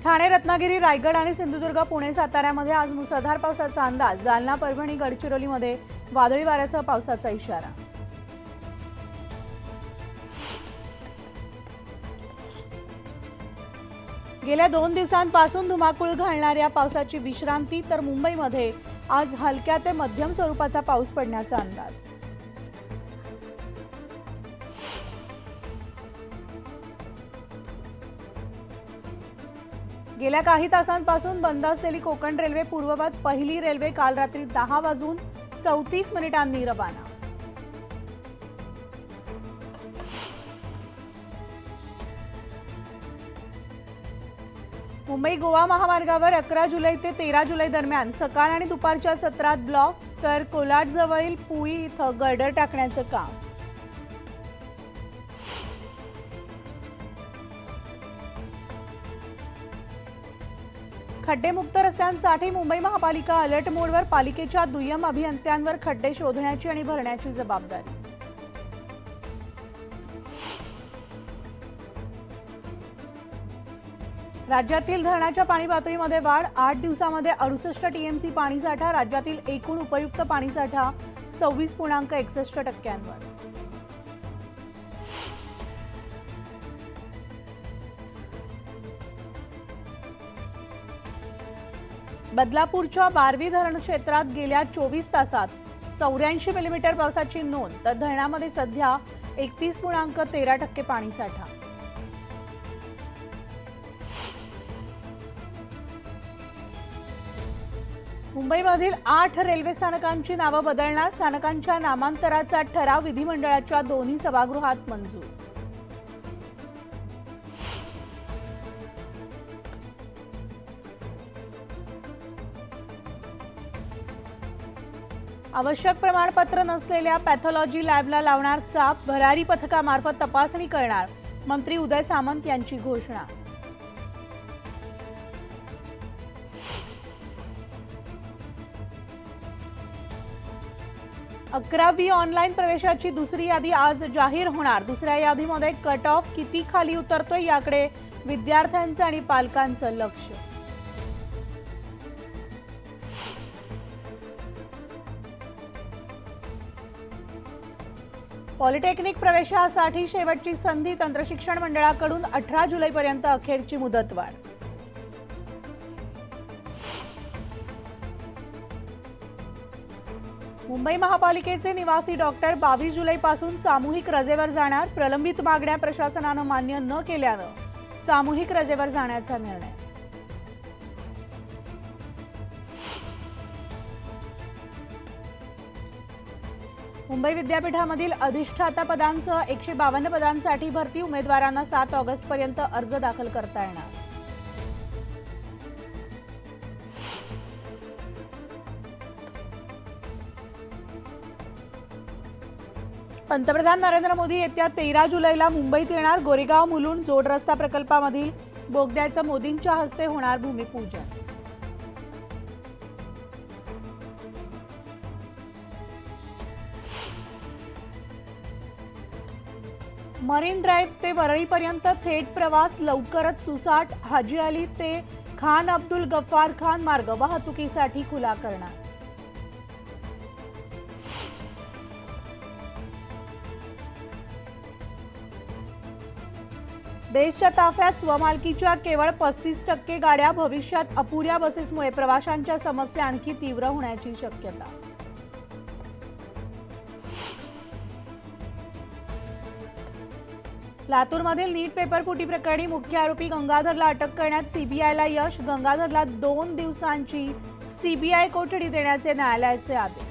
ठाणे, रत्नागिरी, रायगड आणि सिंधुदुर्ग, पुणे, साताऱ्यामध्ये आज मुसळधार पावसाचा अंदाज. जालना, परभणी, गडचिरोलीमध्ये वादळी वाऱ्यासह पावसाचा इशारा. गेल्या 2 दिवसांपासून धुमाकूळ घालणाऱ्या पावसाची विश्रांती, तर मुंबईमध्ये आज हलक्या ते मध्यम स्वरूपाचा पाऊस पडण्याचा अंदाज. गेल्या काही तासांपासून बंद असलेली कोकण रेल्वे पूर्ववत पहिली रेल्वे काल रात्री 10:34 रवाना. मुंबई गोवा महामार्गावर 11 जुलै ते 13 जुलै दरम्यान सकाळ आणि दुपारच्या सत्रात ब्लॉक, तर कोलाडजवळील पुई इथं गर्डर टाकण्याचं काम. खड्डेमुक्त रस्त्यांसाठी मुंबई महापालिका अलर्ट मोडवर. पालिकेच्या दुय्यम अभियंत्यांवर खड्डे शोधण्याची आणि भरण्याची जबाबदारी. राज्यातील धरणाच्या पाणी पातळीमध्ये वाढ. 8 दिवसांमध्ये 68 टीएमसी पाणीसाठा. राज्यातील एकूण उपयुक्त पाणीसाठा 26.61%. बदलापूरच्या बारवी धरण क्षेत्रात गेल्या 24 तासात 84 मिलीमीटर पावसाची नोंद, तर धरणामध्ये सध्या 31.13% पाणीसाठा. मुंबईमधील 8 रेल्वे स्थानकांची नावं बदलणार. स्थानकांच्या नामांतराचा ठराव विधिमंडळाच्या दोन्ही सभागृहात मंजूर. आवश्यक प्रमाणपत्र नसलेल्या पॅथॉलॉजी लॅबला लावणार चाप. भरारी पथकामार्फत तपासणी करणार. मंत्री उदय सामंत यांची घोषणा. अकरावी ऑनलाईन प्रवेशाची दुसरी यादी आज जाहीर होणार. दुसऱ्या यादीमध्ये कट ऑफ किती खाली उतरतोय याकडे विद्यार्थ्यांचं आणि पालकांचं लक्ष. पॉलिटेक्निक प्रवेशासाठी शेवटची संधी. तंत्रशिक्षण मंडळाकडून 18 जुलैपर्यंत अखेरची मुदतवाढ. मुंबई महापालिकेचे निवासी डॉक्टर 22 जुलैपासून सामूहिक रजेवर जाणार. प्रलंबित मागण्या प्रशासनानं मान्य न केल्यानं सामूहिक रजेवर जाण्याचा निर्णय. मुंबई विद्यापीठामधील अधिष्ठाता पदांसह 152 पदांसाठी भरती. उमेदवारांना 7 ऑगस्टपर्यंत अर्ज दाखल करता येणार. पंतप्रधान नरेंद्र मोदी येत्या 13 जुलैला मुंबईत येणार. गोरेगाव मुलुंड जोड रस्ता प्रकल्पामधील बोगद्याचं मोदींच्या हस्ते होणार भूमिपूजन. मरीन ड्राईव्ह ते वरळीपर्यंत थेट प्रवास. लवकरच सुसाट. हाजी अली ते खान अब्दुल गफ्फार खान मार्ग वाहतुकीसाठी खुला करणार. बेस्टच्या ताफ्यात स्वमालकीच्या केवळ 35% गाड्या. भविष्यात अपुऱ्या बसेसमुळे प्रवाशांच्या समस्या आणखी तीव्र होण्याची शक्यता. लातूरमधील नीट पेपर फुटी प्रकरणी मुख्य आरोपी गंगाधरला अटक करण्यात सीबीआयला यश. गंगाधरला 2 दिवसांची सीबीआय कोठडी देण्याचे न्यायालयाचे आदेश.